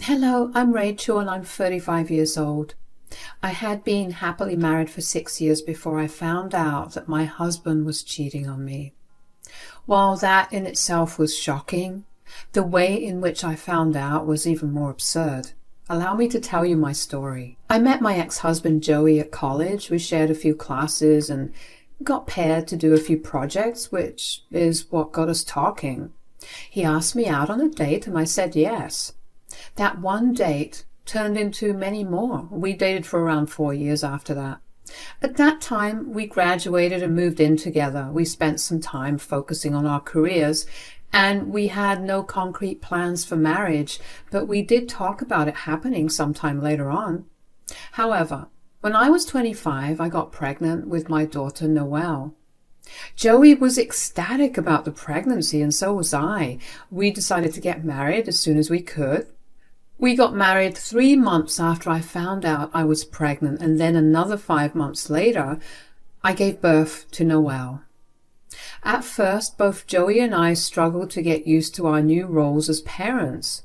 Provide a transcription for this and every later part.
Hello, I'm Rachel and I'm 35 years old. I had been happily married for 6 years before I found out that my husband was cheating on me. While that in itself was shocking, the way in which I found out was even more absurd. Allow me to tell you my story. I met my ex-husband Joey at college. We shared a few classes and got paired to do a few projects, which is what got us talking. He asked me out on a date and I said yes. That one date turned into many more. We dated for around 4 years after that. At that time, we graduated and moved in together. We spent some time focusing on our careers, and we had no concrete plans for marriage, but we did talk about it happening sometime later on. However, when I was 25, I got pregnant with my daughter Noelle. Joey was ecstatic about the pregnancy, and so was I. We decided to get married as soon as we could. We got married 3 months after I found out I was pregnant, and then another 5 months later, I gave birth to Noelle. At first, both Joey and I struggled to get used to our new roles as parents.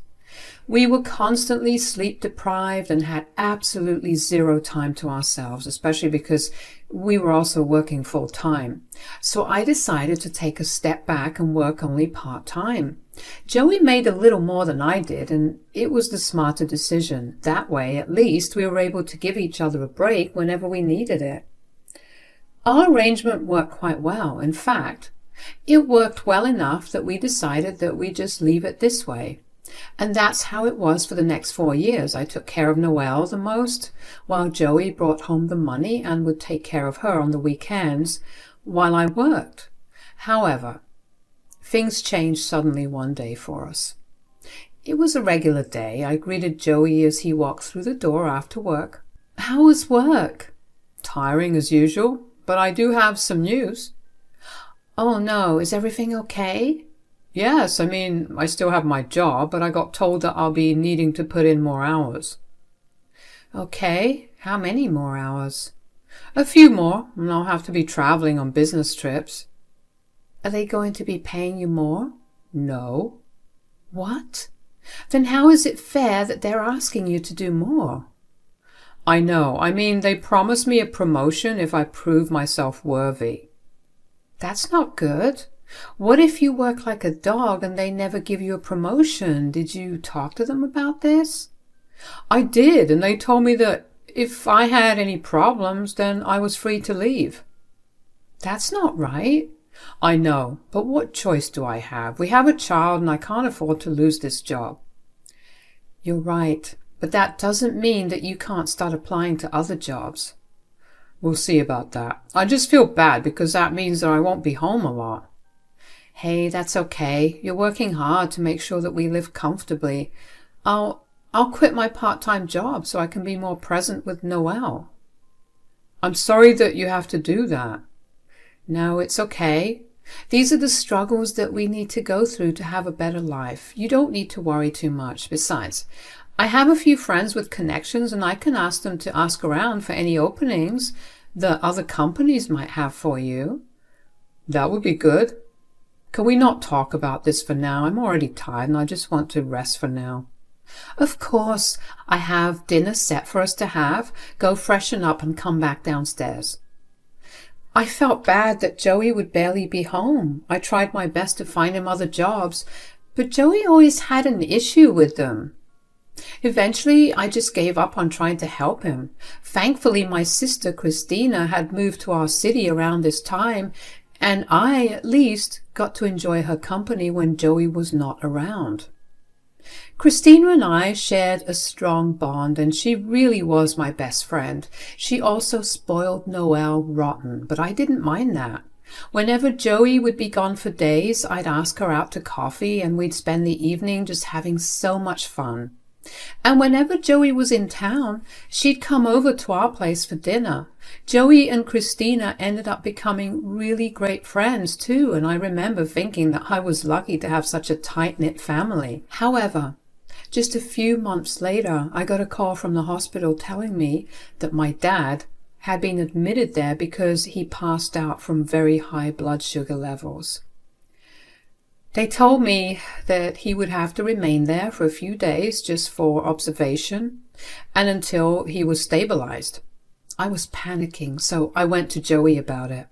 We were constantly sleep deprived and had absolutely zero time to ourselves, especially because we were also working full time. So I decided to take a step back and work only part time. Joey made a little more than I did, and it was the smarter decision. That way, at least, we were able to give each other a break whenever we needed it. Our arrangement worked quite well. In fact, it worked well enough that we decided that we'd just leave it this way. And that's how it was for the next 4 years. I took care of Noelle the most, while Joey brought home the money and would take care of her on the weekends while I worked. However, things changed suddenly one day for us. It was a regular day. I greeted Joey as he walked through the door after work. "How was work?" "Tiring as usual, but I do have some news." "Oh no, is everything okay?" "Yes, I still have my job, but I got told that I'll be needing to put in more hours." "Okay, how many more hours?" "A few more, and I'll have to be traveling on business trips." "Are they going to be paying you more?" "No." "What? Then how is it fair that they're asking you to do more?" "I know. They promised me a promotion if I prove myself worthy." "That's not good. What if you work like a dog and they never give you a promotion? Did you talk to them about this?" "I did, and they told me that if I had any problems, then I was free to leave." "That's not right." "I know, but what choice do I have? We have a child and I can't afford to lose this job." "You're right, but that doesn't mean that you can't start applying to other jobs." "We'll see about that. I just feel bad because that means that I won't be home a lot." "Hey, that's okay. You're working hard to make sure that we live comfortably. I'll quit my part-time job so I can be more present with Noelle." "I'm sorry that you have to do that." "No, it's okay. These are the struggles that we need to go through to have a better life. You don't need to worry too much. Besides, I have a few friends with connections and I can ask them to ask around for any openings that other companies might have for you." "That would be good. Can we not talk about this for now? I'm already tired and I just want to rest for now." "Of course. I have dinner set for us to have. Go freshen up and come back downstairs." I felt bad that Joey would barely be home. I tried my best to find him other jobs, but Joey always had an issue with them. Eventually, I just gave up on trying to help him. Thankfully, my sister Christina had moved to our city around this time, and I, at least, got to enjoy her company when Joey was not around. Christina and I shared a strong bond, and she really was my best friend. She also spoiled Noelle rotten, but I didn't mind that. Whenever Joey would be gone for days, I'd ask her out to coffee, and we'd spend the evening just having so much fun. And whenever Joey was in town, she'd come over to our place for dinner. Joey and Christina ended up becoming really great friends too, and I remember thinking that I was lucky to have such a tight-knit family. However, just a few months later, I got a call from the hospital telling me that my dad had been admitted there because he passed out from very high blood sugar levels. They told me that he would have to remain there for a few days just for observation and until he was stabilized. I was panicking, so I went to Joey about it.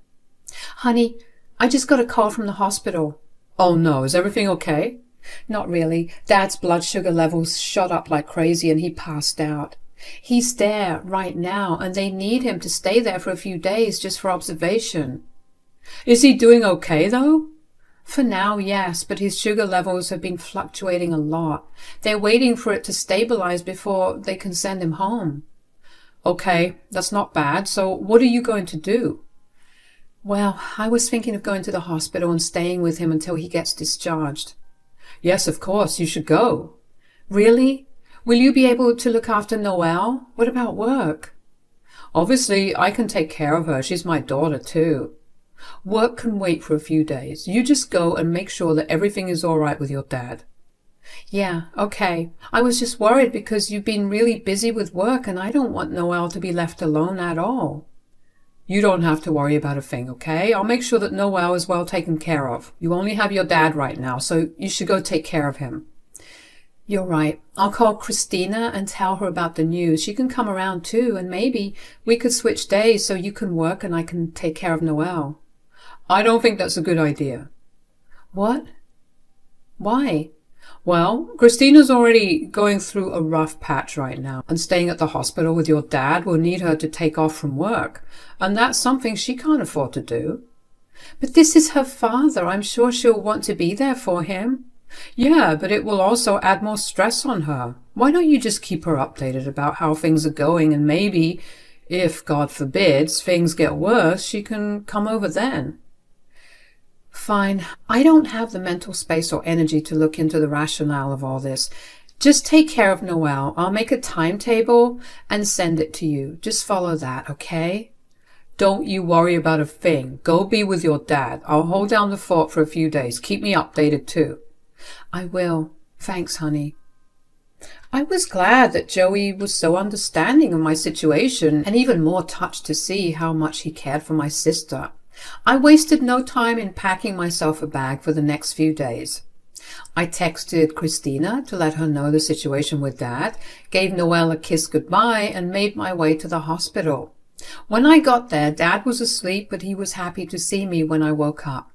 Honey, I just got a call from the hospital. Oh no, is everything okay? Not really. Dad's blood sugar levels shot up like crazy and he passed out. He's there right now and they need him to stay there for a few days just for observation. Is he doing okay though? For now, yes, but his sugar levels have been fluctuating a lot. They're waiting for it to stabilize before they can send him home. Okay, that's not bad. So what are you going to do? Well, I was thinking of going to the hospital and staying with him until he gets discharged. Yes, of course, you should go. Really? Will you be able to look after Noelle? What about work? Obviously, I can take care of her. She's my daughter, too. Work can wait for a few days. You just go and make sure that everything is all right with your dad. Yeah, okay. I was just worried because you've been really busy with work and I don't want Noelle to be left alone at all. You don't have to worry about a thing, okay? I'll make sure that Noelle is well taken care of. You only have your dad right now, so you should go take care of him. You're right. I'll call Christina and tell her about the news. She can come around too, and maybe we could switch days so you can work and I can take care of Noelle. I don't think that's a good idea. What? Why? Well, Christina's already going through a rough patch right now, and staying at the hospital with your dad will need her to take off from work, and that's something she can't afford to do. But this is her father. I'm sure she'll want to be there for him. Yeah, but it will also add more stress on her. Why don't you just keep her updated about how things are going, and maybe, if, God forbids, things get worse, she can come over then. Fine. I don't have the mental space or energy to look into the rationale of all this. Just take care of Noelle. I'll make a timetable and send it to you. Just follow that, okay? Don't you worry about a thing. Go be with your dad. I'll hold down the fort for a few days. Keep me updated too. I will. Thanks, honey. I was glad that Joey was so understanding of my situation and even more touched to see how much he cared for my sister. I wasted no time in packing myself a bag for the next few days. I texted Christina to let her know the situation with Dad, gave Noelle a kiss goodbye, and made my way to the hospital. When I got there, Dad was asleep, but he was happy to see me when I woke up.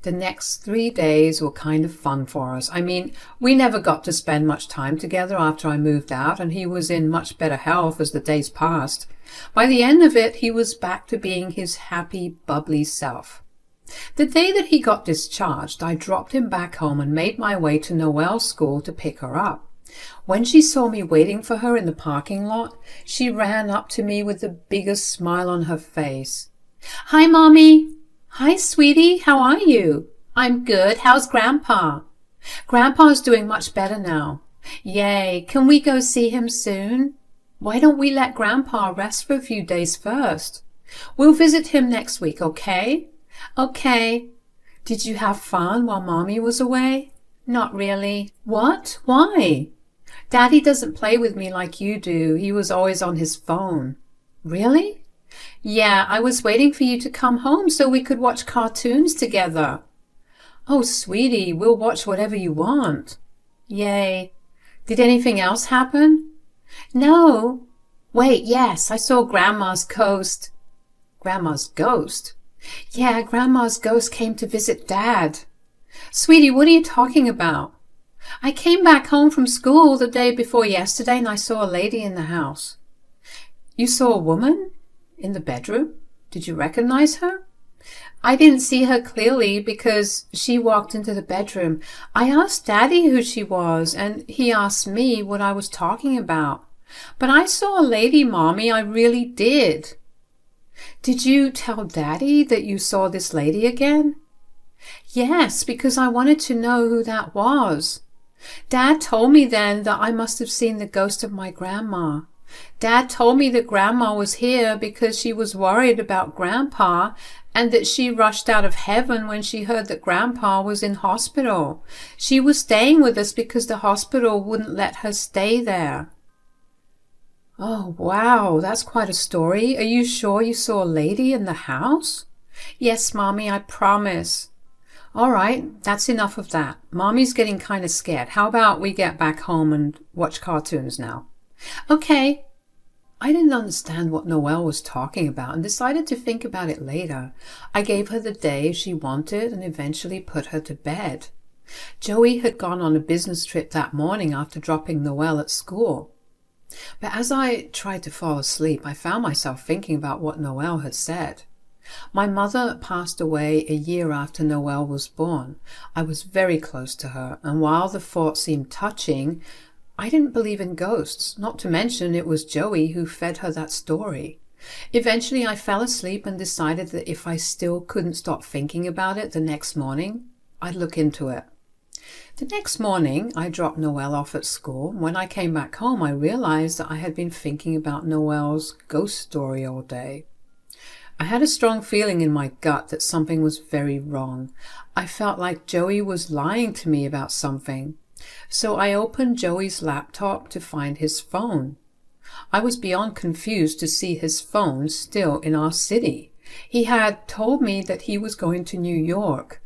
The next 3 days were kind of fun for us. I mean, we never got to spend much time together after I moved out, and he was in much better health as the days passed. By the end of it, he was back to being his happy, bubbly self. The day that he got discharged, I dropped him back home and made my way to Noelle's school to pick her up. When she saw me waiting for her in the parking lot, she ran up to me with the biggest smile on her face. "Hi, Mommy." "Hi, sweetie. How are you?" "I'm good. How's Grandpa?" "Grandpa's doing much better now." "Yay. Can we go see him soon?" "Why don't we let Grandpa rest for a few days first?" "We'll visit him next week, okay?" "Okay." "Did you have fun while Mommy was away?" "Not really." "What? Why?" "Daddy doesn't play with me like you do. He was always on his phone." "Really?" "Yeah, I was waiting for you to come home so we could watch cartoons together." "Oh, sweetie, we'll watch whatever you want." "Yay." "Did anything else happen?" "No." "Wait, yes, I saw Grandma's ghost." "Grandma's ghost?" "Yeah, Grandma's ghost came to visit Dad." "Sweetie, what are you talking about?" "I came back home from school the day before yesterday and I saw a lady in the house." "You saw a woman? In the bedroom? Did you recognize her?" "I didn't see her clearly because she walked into the bedroom. I asked Daddy who she was, and he asked me what I was talking about. But I saw a lady, Mommy, I really did." "Did you tell Daddy that you saw this lady again?" "Yes, because I wanted to know who that was. Dad told me then that I must have seen the ghost of my grandma. Dad told me that Grandma was here because she was worried about Grandpa and that she rushed out of heaven when she heard that Grandpa was in hospital. She was staying with us because the hospital wouldn't let her stay there." "Oh, wow, that's quite a story. Are you sure you saw a lady in the house?" "Yes, Mommy, I promise." All right, that's enough of that. Mommy's getting kind of scared. How about we get back home and watch cartoons now? Okay. I didn't understand what Noelle was talking about and decided to think about it later. I gave her the day she wanted and eventually put her to bed. Joey had gone on a business trip that morning after dropping Noelle at school. But as I tried to fall asleep, I found myself thinking about what Noelle had said. My mother passed away a year after Noelle was born. I was very close to her, and while the thought seemed touching, I didn't believe in ghosts, not to mention it was Joey who fed her that story. Eventually I fell asleep and decided that if I still couldn't stop thinking about it the next morning, I'd look into it. The next morning, I dropped Noelle off at school. When I came back home, I realized that I had been thinking about Noelle's ghost story all day. I had a strong feeling in my gut that something was very wrong. I felt like Joey was lying to me about something. So I opened Joey's laptop to find his phone. I was beyond confused to see his phone still in our city. He had told me that he was going to New York.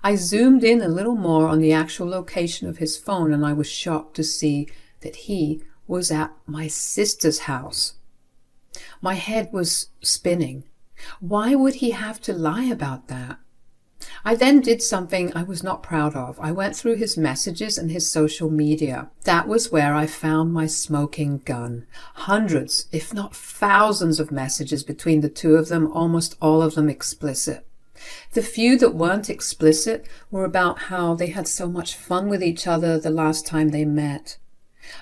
I zoomed in a little more on the actual location of his phone, and I was shocked to see that he was at my sister's house. My head was spinning. Why would he have to lie about that? I then did something I was not proud of. I went through his messages and his social media. That was where I found my smoking gun. Hundreds, if not thousands of messages between the two of them, almost all of them explicit. The few that weren't explicit were about how they had so much fun with each other the last time they met.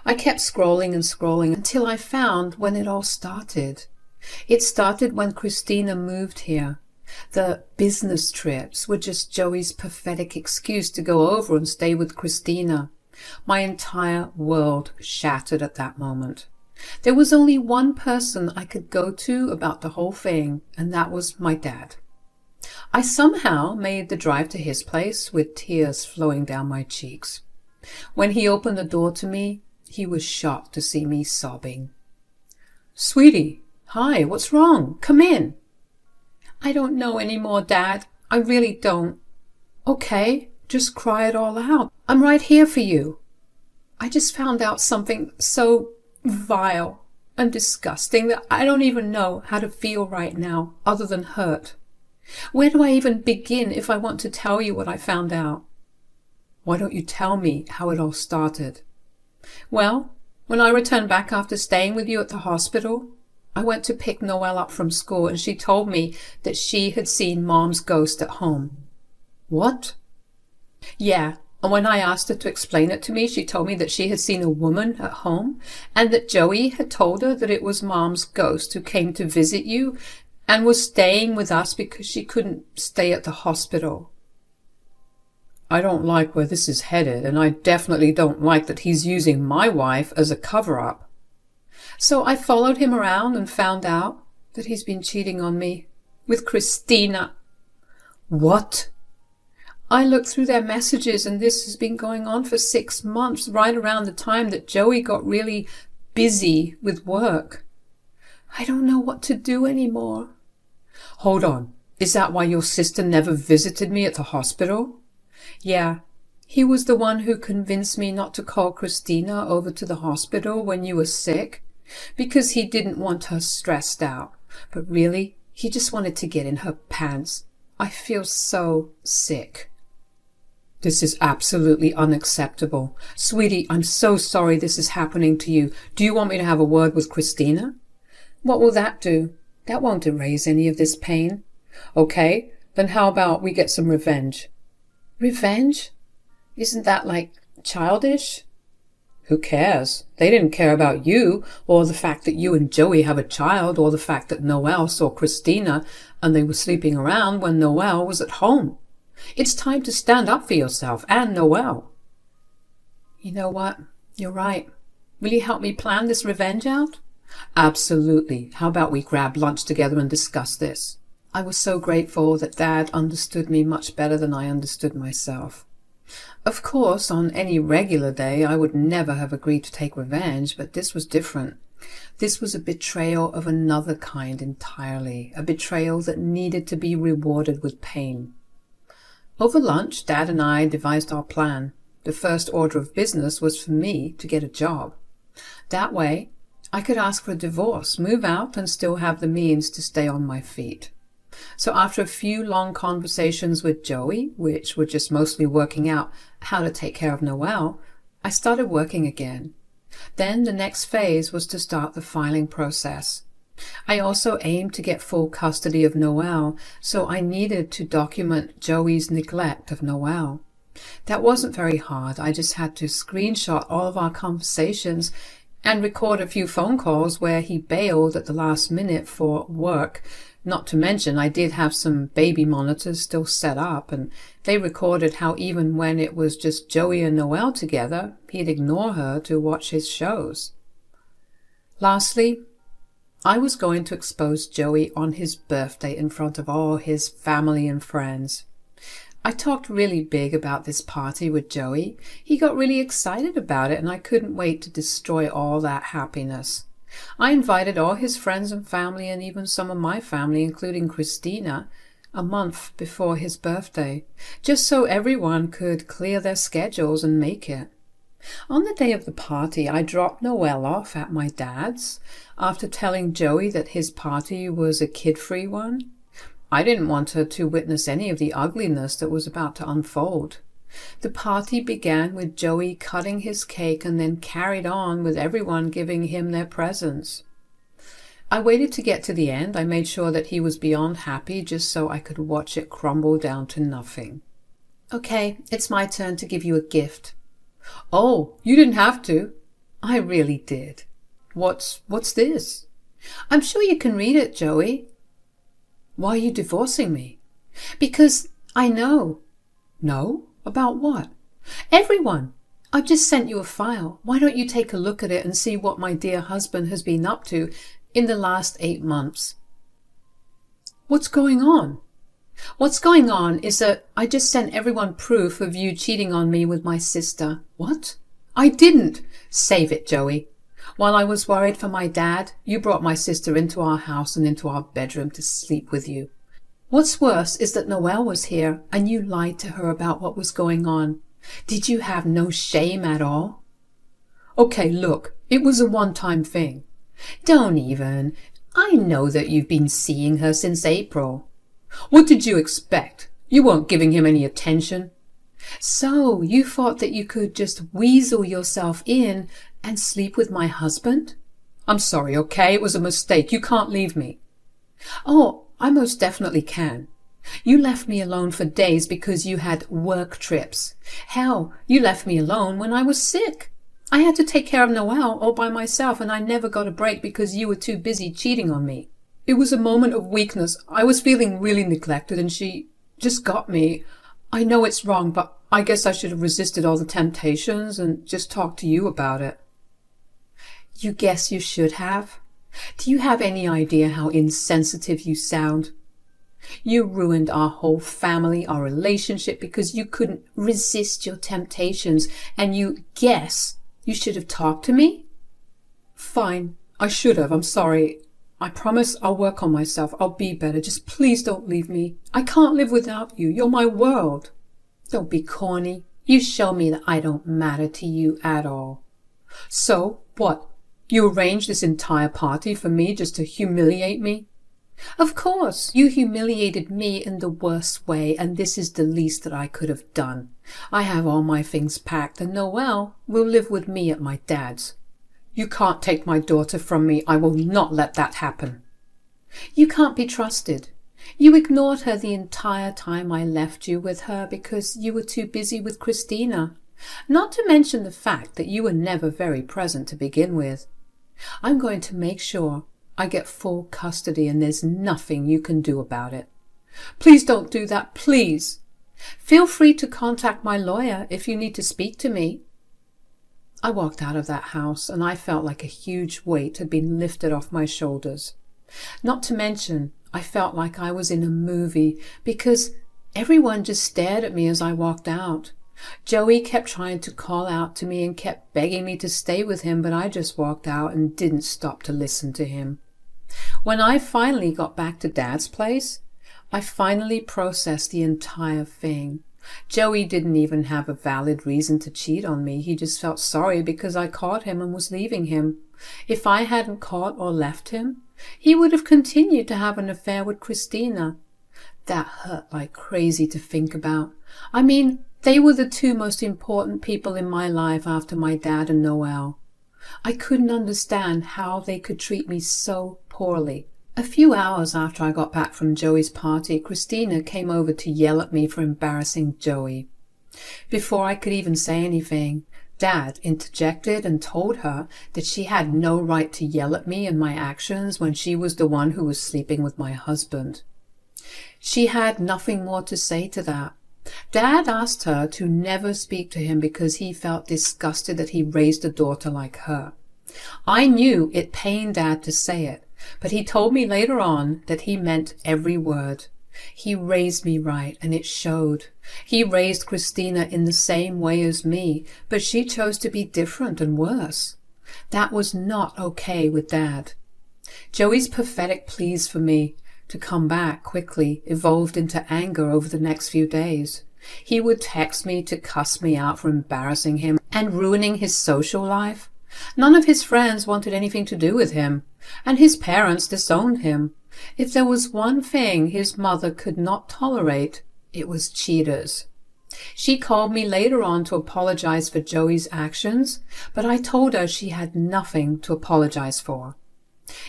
I kept scrolling and scrolling until I found when it all started. It started when Christina moved here. The business trips were just Joey's pathetic excuse to go over and stay with Christina. My entire world shattered at that moment. There was only one person I could go to about the whole thing, and that was my dad. I somehow made the drive to his place with tears flowing down my cheeks. When he opened the door to me, he was shocked to see me sobbing. "Sweetie, hi, what's wrong? Come in." "I don't know anymore, Dad. I really don't." "Okay, just cry it all out. I'm right here for you. I just found out something so vile and disgusting that I don't even know how to feel right now other than hurt. Where do I even begin if I want to tell you what I found out?" "Why don't you tell me how it all started?" "Well, when I returned back after staying with you at the hospital, I went to pick Noelle up from school and she told me that she had seen Mom's ghost at home." "What?" "Yeah, and when I asked her to explain it to me, she told me that she had seen a woman at home and that Joey had told her that it was Mom's ghost who came to visit you and was staying with us because she couldn't stay at the hospital." "I don't like where this is headed, and I definitely don't like that he's using my wife as a cover-up. So I followed him around and found out that he's been cheating on me with Christina." "What?" "I looked through their messages, and this has been going on for 6 months, right around the time that Joey got really busy with work. I don't know what to do anymore." "Hold on. Is that why your sister never visited me at the hospital?" "Yeah. He was the one who convinced me not to call Christina over to the hospital when you were sick, because he didn't want her stressed out. But really, he just wanted to get in her pants. I feel so sick." "This is absolutely unacceptable. Sweetie, I'm so sorry this is happening to you. Do you want me to have a word with Christina?" "What will that do? That won't erase any of this pain." "Okay, then how about we get some revenge?" "Revenge? Isn't that like childish?" "Who cares? They didn't care about you, or the fact that you and Joey have a child, or the fact that Noelle saw Christina and they were sleeping around when Noelle was at home. It's time to stand up for yourself and Noelle." "You know what? You're right. Will you help me plan this revenge out?" "Absolutely. How about we grab lunch together and discuss this?" I was so grateful that Dad understood me much better than I understood myself. Of course, on any regular day, I would never have agreed to take revenge, but this was different. This was a betrayal of another kind entirely, a betrayal that needed to be rewarded with pain. Over lunch, Dad and I devised our plan. The first order of business was for me to get a job. That way, I could ask for a divorce, move out, and still have the means to stay on my feet. So after a few long conversations with Joey, which were just mostly working out how to take care of Noelle, I started working again. Then the next phase was to start the filing process. I also aimed to get full custody of Noelle, so I needed to document Joey's neglect of Noelle. That wasn't very hard. I just had to screenshot all of our conversations and record a few phone calls where he bailed at the last minute for work. Not to mention, I did have some baby monitors still set up, and they recorded how even when it was just Joey and Noelle together, he'd ignore her to watch his shows. Lastly, I was going to expose Joey on his birthday in front of all his family and friends. I talked really big about this party with Joey. He got really excited about it, and I couldn't wait to destroy all that happiness. I invited all his friends and family, and even some of my family, including Christina, a month before his birthday, just so everyone could clear their schedules and make it. On the day of the party, I dropped Noelle off at my dad's after telling Joey that his party was a kid-free one. I didn't want her to witness any of the ugliness that was about to unfold. The party began with Joey cutting his cake and then carried on with everyone giving him their presents. I waited to get to the end. I made sure that he was beyond happy just so I could watch it crumble down to nothing. Okay, it's my turn to give you a gift. Oh, you didn't have to. I really did. What's this? I'm sure you can read it, Joey. Why are you divorcing me? Because I know. No? About what? Everyone. I've just sent you a file. Why don't you take a look at it and see what my dear husband has been up to in the last 8 months? What's going on? What's going on is that I just sent everyone proof of you cheating on me with my sister. What? I didn't. Save it, Joey. While I was worried for my dad, you brought my sister into our house and into our bedroom to sleep with you. What's worse is that Noelle was here and you lied to her about what was going on. Did you have no shame at all? Okay, look, it was a one-time thing. Don't even. I know that you've been seeing her since April. What did you expect? You weren't giving him any attention. So you thought that you could just weasel yourself in and sleep with my husband? I'm sorry, okay? It was a mistake. You can't leave me. Oh, I most definitely can. You left me alone for days because you had work trips. Hell, you left me alone when I was sick. I had to take care of Noelle all by myself, and I never got a break because you were too busy cheating on me. It was a moment of weakness. I was feeling really neglected, and she just got me. I know it's wrong, but I guess I should have resisted all the temptations and just talked to you about it. You guess you should have? Do you have any idea how insensitive you sound? You ruined our whole family, our relationship, because you couldn't resist your temptations, and you guess you should have talked to me? Fine, I should have. I'm sorry. I promise I'll work on myself. I'll be better. Just please don't leave me. I can't live without you. You're my world. Don't be corny. You show me that I don't matter to you at all. So, what? You arranged this entire party for me just to humiliate me? Of course, you humiliated me in the worst way, and this is the least that I could have done. I have all my things packed, and Noelle will live with me at my dad's. You can't take my daughter from me. I will not let that happen. You can't be trusted. You ignored her the entire time I left you with her because you were too busy with Christina. Not to mention the fact that you were never very present to begin with. I'm going to make sure I get full custody, and there's nothing you can do about it. Please don't do that, please. Feel free to contact my lawyer if you need to speak to me. I walked out of that house, and I felt like a huge weight had been lifted off my shoulders. Not to mention, I felt like I was in a movie because everyone just stared at me as I walked out. Joey kept trying to call out to me and kept begging me to stay with him, but I just walked out and didn't stop to listen to him. When I finally got back to Dad's place, I finally processed the entire thing. Joey didn't even have a valid reason to cheat on me. He just felt sorry because I caught him and was leaving him. If I hadn't caught or left him, he would have continued to have an affair with Christina. That hurt like crazy to think about. I mean, they were the two most important people in my life after my dad and Noel. I couldn't understand how they could treat me so poorly. A few hours after I got back from Joey's party, Christina came over to yell at me for embarrassing Joey. Before I could even say anything, Dad interjected and told her that she had no right to yell at me and my actions when she was the one who was sleeping with my husband. She had nothing more to say to that. Dad asked her to never speak to him because he felt disgusted that he raised a daughter like her. I knew it pained Dad to say it, but he told me later on that he meant every word. He raised me right, and it showed. He raised Christina in the same way as me, but she chose to be different and worse. That was not okay with Dad. Joey's pathetic pleas for me to come back quickly evolved into anger over the next few days. He would text me to cuss me out for embarrassing him and ruining his social life. None of his friends wanted anything to do with him, and his parents disowned him. If there was one thing his mother could not tolerate, it was cheaters. She called me later on to apologize for Joey's actions, but I told her she had nothing to apologize for.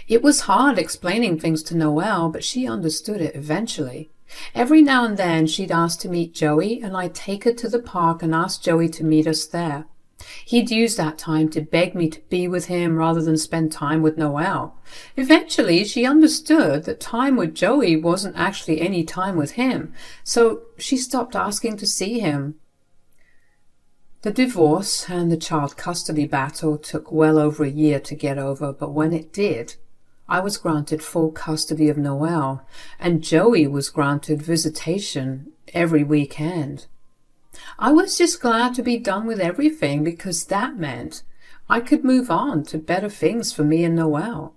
It was hard explaining things to Noel, but she understood it eventually. Every now and then she'd ask to meet Joey, and I'd take her to the park and ask Joey to meet us there. He'd use that time to beg me to be with him rather than spend time with Noel. Eventually, she understood that time with Joey wasn't actually any time with him, so she stopped asking to see him. The divorce and the child custody battle took well over a year to get over, but when it did, I was granted full custody of Noel, and Joey was granted visitation every weekend. I was just glad to be done with everything because that meant I could move on to better things for me and Noel.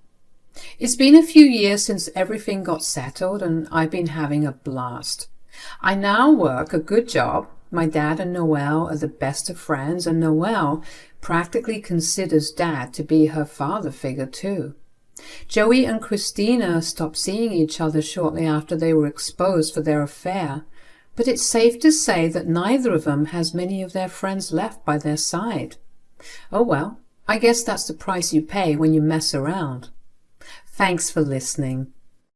It's been a few years since everything got settled, and I've been having a blast. I now work a good job. My dad and Noel are the best of friends, and Noel practically considers Dad to be her father figure too. Joey and Christina stopped seeing each other shortly after they were exposed for their affair, but it's safe to say that neither of them has many of their friends left by their side. Oh well, I guess that's the price you pay when you mess around. Thanks for listening.